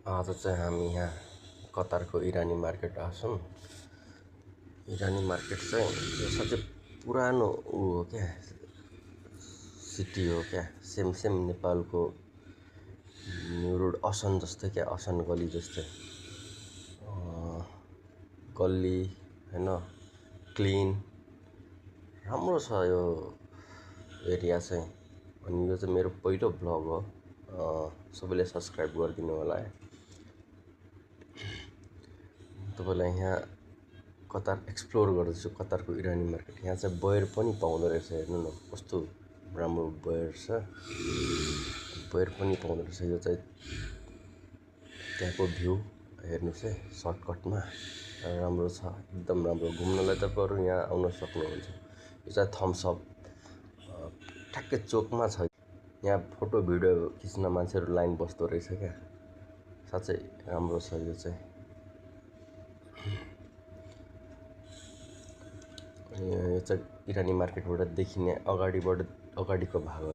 आज चाहिँ हामी यहाँ कतारको इरानी मार्केट आछौँ। इरानी मार्केट चाहिँ यो साँच्चै पुरानो हो क्या, सिटी हो क्या। सेम नेपालको न्यु रोड असन जस्तै क्या, असन गल्ली जस्तै गल्ली होइन, क्लिन राम्रो छ यो एरिया चाहिँ। अनि यो चाहिँ मेरो पहिलो भ्लग हो, सबैले सब्सक्राइब गरिदिनु होला है। तपाईँलाई यहाँ कतार एक्सप्लोर गर्दैछु, कतारको इरानी मार्केट। यहाँ चाहिँ बयर पनि पाउँदो रहेछ, हेर्नु न कस्तो राम्रो बयर छ, बयर पनि पाउँदो रहेछ। यो चाहिँ त्यहाँको भ्यू हेर्नुहोस् है, सर्टकटमा राम्रो छ, एकदम राम्रो। घुम्नलाई तपाईँहरू यहाँ आउन सक्नुहुन्छ। यो चाहिँ थम्सअप ठ्याक्कै चोकमा छ। यहाँ फोटो भिडियो खिच्न मान्छेहरू लाइन बस्दो रहेछ क्या, साँच्चै राम्रो छ यो चाहिँ। यो चाहिँ इरानी मार्केटबाट देखिने अगाडिको भाग हो।